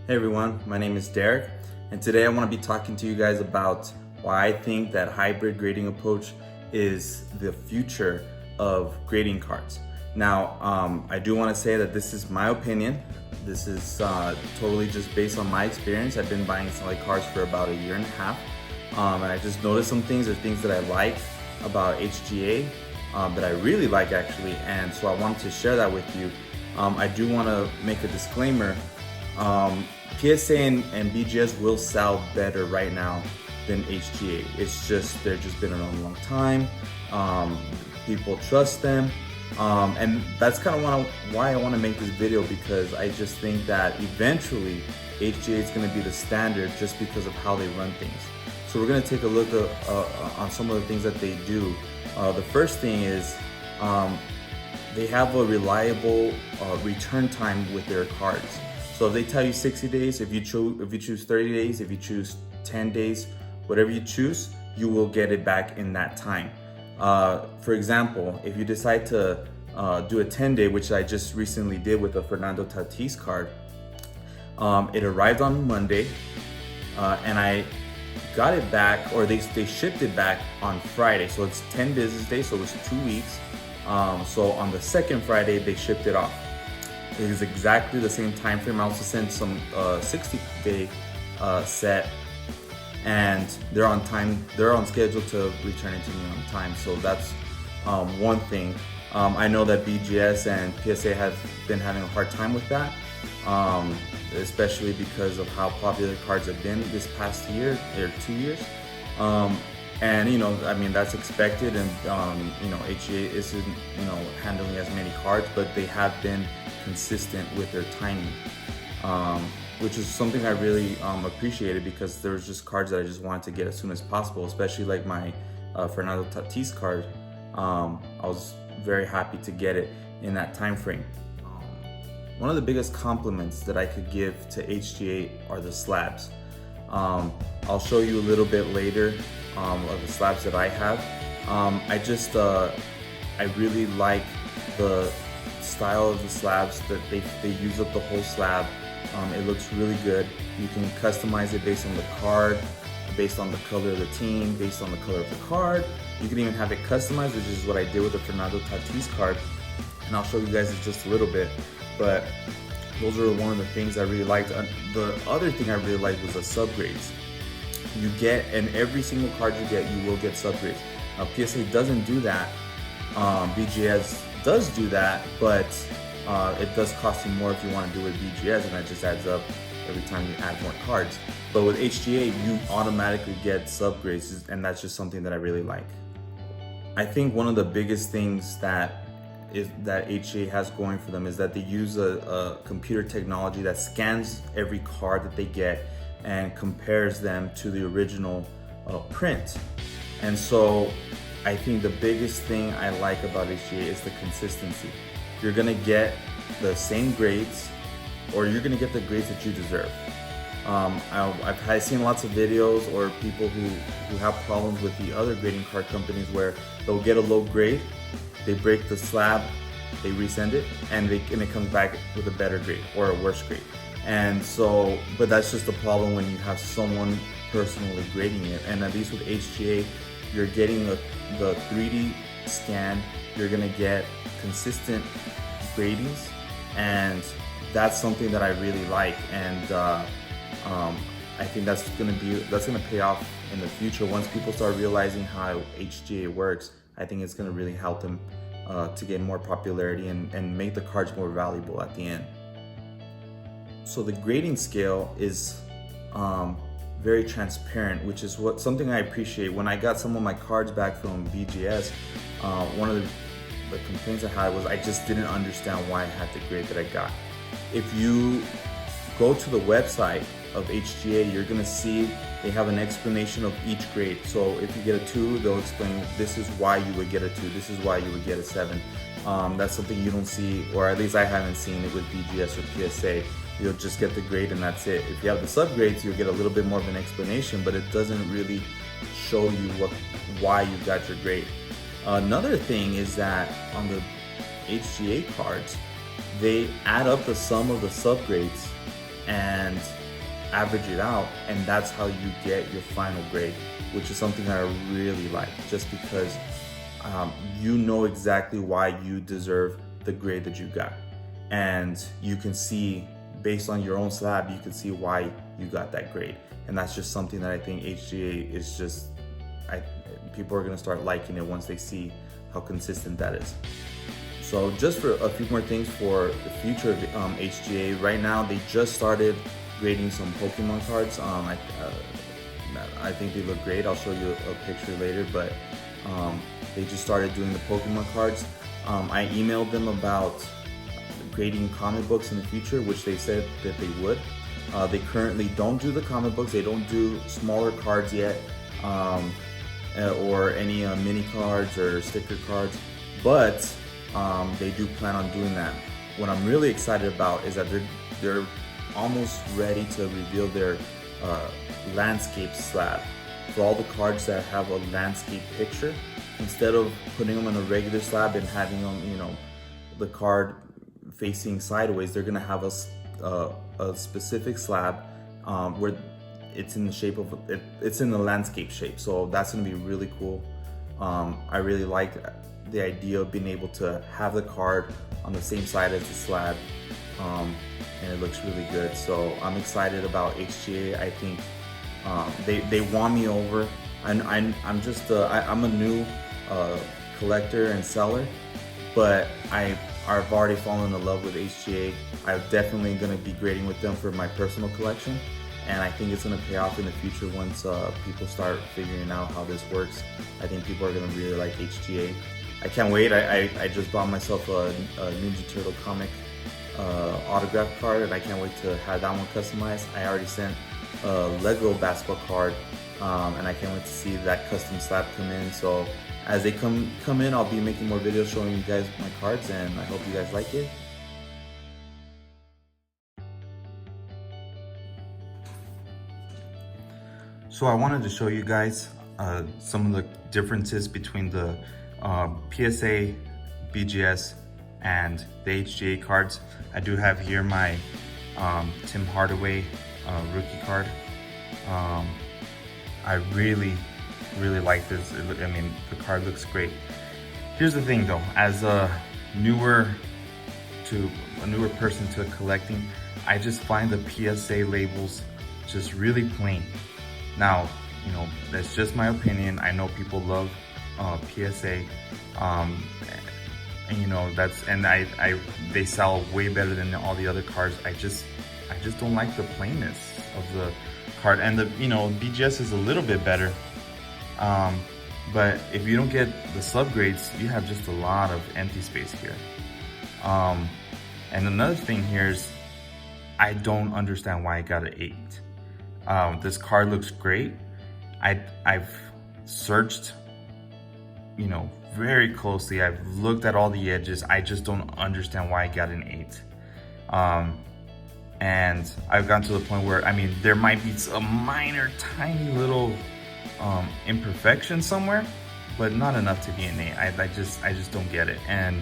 Hey everyone, my name is Derek, and today I want to be talking to you guys about why I think that hybrid grading approach is the future of grading cards. Now, I do want to say that this is my opinion. This is totally just based on my experience. I've been buying Slabs cards for about a year and a half, and I just noticed some things. There's things that I like about HGA that I really like actually, and so I wanted to share that with you. I do want to make a disclaimer. PSA and BGS will sell better right now than HGA. It's just, they've just been around a long time. People trust them. And that's kind of why I want to make this video, because I just think that eventually HGA is going to be the standard just because of how they run things. So we're going to take a look on some of the things that they do. The first thing is they have a reliable return time with their cards. So if they tell you 60 days, if you choose 30 days, if you choose 10 days, whatever you choose, you will get it back in that time. For example, if you decide to do a 10-day, which I just recently did with the Fernando Tatis card, it arrived on Monday, and I got it back, or they shipped it back on Friday. So it's 10 business days, so it was 2 weeks. So on the second Friday, they shipped it off. It is exactly the same time frame. I also sent some 60-day set, and they're on time. They're on schedule to return it to me on time. So that's one thing. I know that BGS and PSA have been having a hard time with that, especially because of how popular cards have been this past year or 2 years. And I mean, that's expected, and HGA isn't handling as many cards, but they have been consistent with their timing, which is something I really appreciated, because there was just cards that I just wanted to get as soon as possible, especially like my Fernando Tatis card. I was very happy to get it in that time frame. One of the biggest compliments that I could give to HGA are the slabs. I'll show you a little bit later of the slabs that I have. I really like the style of the slabs, that they use up the whole slab. It looks really good. You can customize it based on the card, based on the color of the team, based on the color of the card. You can even have it customized, which is what I did with the Fernando Tatis card, and I'll show you guys in just a little bit. But those are one of the things I really liked. The other thing I really liked was the subgrades. You get, and every single card you get, you will get subgrades. Now PSA doesn't do that. BGS does do that, but it does cost you more if you want to do it with BGS, and that just adds up every time you add more cards. But with HGA, you automatically get subgrades, and that's just something that I really like. I think one of the biggest things that HGA has going for them is that they use a computer technology that scans every card that they get and compares them to the original print. And so I think the biggest thing I like about HGA is the consistency. You're gonna get the same grades, or you're gonna get the grades that you deserve. I've seen lots of videos or people who have problems with the other grading card companies where they'll get a low grade, they break the slab, they resend it, and it comes back with a better grade or a worse grade. And so, but that's just a problem when you have someone personally grading it. And at least with HGA, you're getting the 3D scan, you're gonna get consistent gradings, and that's something that I really like. And I think that's gonna pay off in the future. Once people start realizing how HGA works, I think it's gonna really help them to get more popularity and make the cards more valuable at the end. So the grading scale is very transparent, which is something I appreciate. When I got some of my cards back from BGS, one of the complaints I had was I just didn't understand why I had the grade that I got. If you go to the website of HGA, you're gonna see they have an explanation of each grade. So if you get a 2, they'll explain this is why you would get a 2, this is why you would get a 7. That's something you don't see, or at least I haven't seen it with BGS or PSA. You'll just get the grade and that's it. If you have the subgrades, you'll get a little bit more of an explanation, but it doesn't really show you why you got your grade. Another thing is that on the HGA cards, they add up the sum of the subgrades and average it out, and that's how you get your final grade, which is something I really like, just because you know exactly why you deserve the grade that you got, and you can see based on your own slab, you can see why you got that grade. And that's just something that I think HGA is just, people are gonna start liking it once they see how consistent that is. So just for a few more things for the future of HGA, right now they just started grading some Pokemon cards. I think they look great. I'll show you a picture later, but they just started doing the Pokemon cards. I emailed them about grading comic books in the future, which they said that they would. They currently don't do the comic books. They don't do smaller cards yet, or any mini cards or sticker cards, but they do plan on doing that. What I'm really excited about is that they're almost ready to reveal their landscape slab. For all the cards that have a landscape picture, instead of putting them on a regular slab and having them, you know, the card facing sideways, they're gonna have a specific slab where it's in the shape of it's in the landscape shape. So that's gonna be really cool. I really like the idea of being able to have the card on the same side as the slab, and it looks really good. So I'm excited about HGA. I think they won me over. I'm just I'm a new collector and seller, but I've already fallen in love with HGA. I'm definitely going to be grading with them for my personal collection, and I think it's going to pay off in the future once people start figuring out how this works. I think people are going to really like HGA. I can't wait. I just bought myself a Ninja Turtle comic autograph card, and I can't wait to have that one customized. I already sent a Lego basketball card, and I can't wait to see that custom slab come in. So as they come in, I'll be making more videos showing you guys my cards, and I hope you guys like it. So I wanted to show you guys some of the differences between the PSA, BGS, and the HGA cards. I do have here my Tim Hardaway rookie card. I really like this. I mean, the card looks great. Here's the thing though, as a newer person to collecting, I just find the PSA labels just really plain. Now, you know, that's just my opinion. I know people love PSA, and you know, they sell way better than all the other cards. I just don't like the plainness of the card, and the, you know, BGS is a little bit better, but if you don't get the subgrades, you have just a lot of empty space here. And another thing here is, I don't understand why I got an 8. This card looks great. I've searched, you know, very closely. I've looked at all the edges. I just don't understand why I got an 8. And I've gotten to the point where, I mean, there might be a minor, tiny little imperfection somewhere, but not enough to be an 8. I just don't get it. And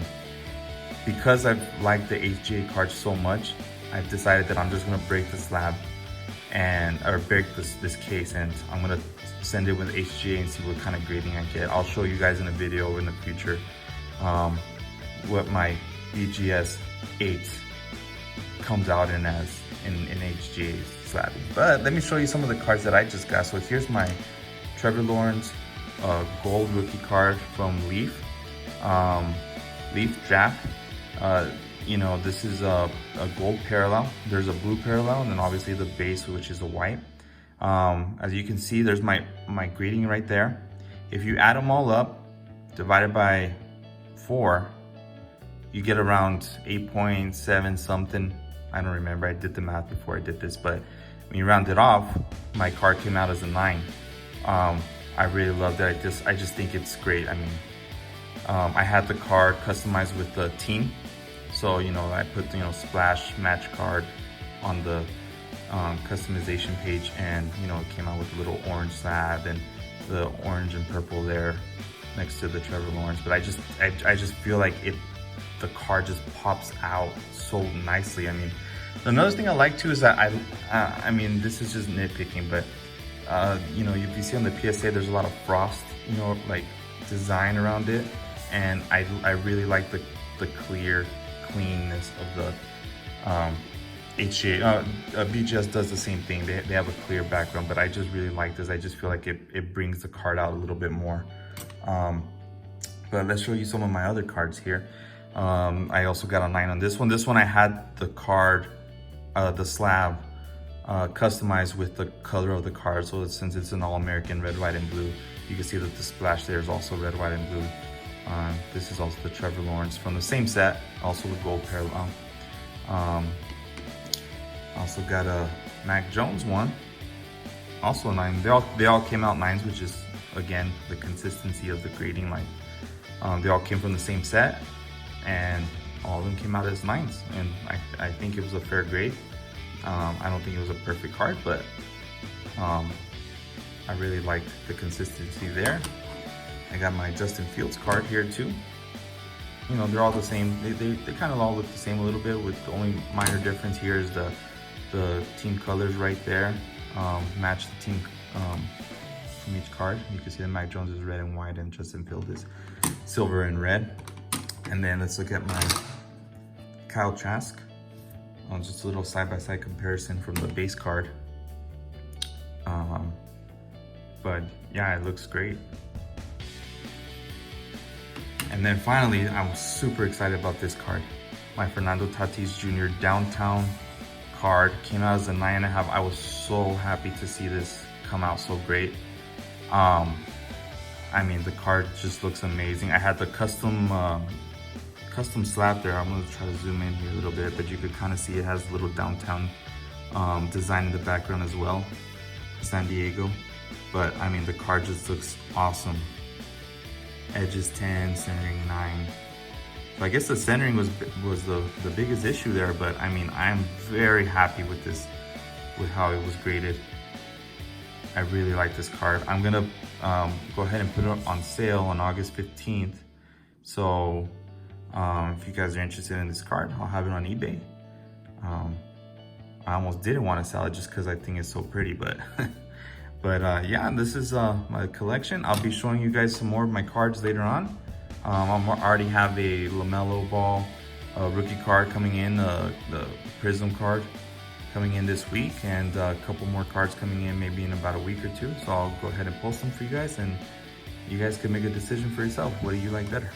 because I've liked the HGA card so much, I've decided that I'm just gonna break the slab or break this case, and I'm gonna send it with HGA and see what kind of grading I get. I'll show you guys in a video in the future what my BGS 8 comes out in as in HGA slabbing. But let me show you some of the cards that I just got. So here's my Trevor Lawrence gold rookie card from Leaf Draft. You know, this is a gold parallel. There's a blue parallel, and then obviously the base, which is a white. As you can see, there's my grading right there. If you add them all up, divided by 4, you get around 8.7 something. I don't remember, I did the math before I did this, but when you round it off, my card came out as a 9. I really loved it. I just think it's great. I mean, I had the card customized with the team. So, you know, I put, you know, splash match card on the customization page, and, you know, it came out with a little orange slab and the orange and purple there next to the Trevor Lawrence. But I just feel like the card just pops out so nicely. I mean, Another thing I like too is that I mean, this is just nitpicking, but you know, if you see on the PSA, there's a lot of frost, you know, like design around it, and I really like the clear cleanness of the HGA. BGS does the same thing. They have a clear background, but I just really like this. I just feel like it brings the card out a little bit more. Um, but let's show you some of my other cards here. I also got a 9 on this one. This one I had the card, the slab, customized with the color of the card. So since it's an all-American red, white, and blue, you can see that the splash there is also red, white, and blue. This is also the Trevor Lawrence from the same set, also the gold parallel. Also got a Mac Jones one, also a 9. They all came out 9s, which is again the consistency of the grading. Like they all came from the same set, and all of them came out as 9s, and I think it was a fair grade. I don't think it was a perfect card, but I really liked the consistency there. I got my Justin Fields card here too. You know, they're all the same. They kind of all look the same a little bit, with the only minor difference here is the team colors right there. Match the team from each card. You can see that Mac Jones is red and white, and Justin Fields is silver and red. And then let's look at my Kyle Trask. Just a little side-by-side comparison from the base card. But yeah, it looks great. And then finally, I'm super excited about this card. My Fernando Tatis Jr. Downtown card came out as a 9.5. I was so happy to see this come out so great. I mean, the card just looks amazing. I had the custom slab there. I'm gonna try to zoom in here a little bit, but you could kind of see it has a little downtown design in the background as well, San Diego. But I mean, the card just looks awesome. Edges 10, centering 9. So I guess the centering was the biggest issue there, but I mean, I'm very happy with this, with how it was graded. I really like this card. I'm gonna go ahead and put it on sale on August 15th. So if you guys are interested in this card, I'll have it on eBay. I almost didn't want to sell it just because I think it's so pretty, but but yeah, this is my collection. I'll be showing you guys some more of my cards later on. I already have a LaMelo Ball rookie card coming in, the Prism card coming in this week, and a couple more cards coming in maybe in about a week or two. So I'll go ahead and post them for you guys, and you guys can make a decision for yourself. What do you like better?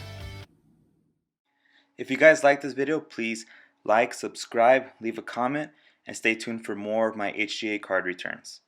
If you guys like this video, please like, subscribe, leave a comment, and stay tuned for more of my HGA card returns.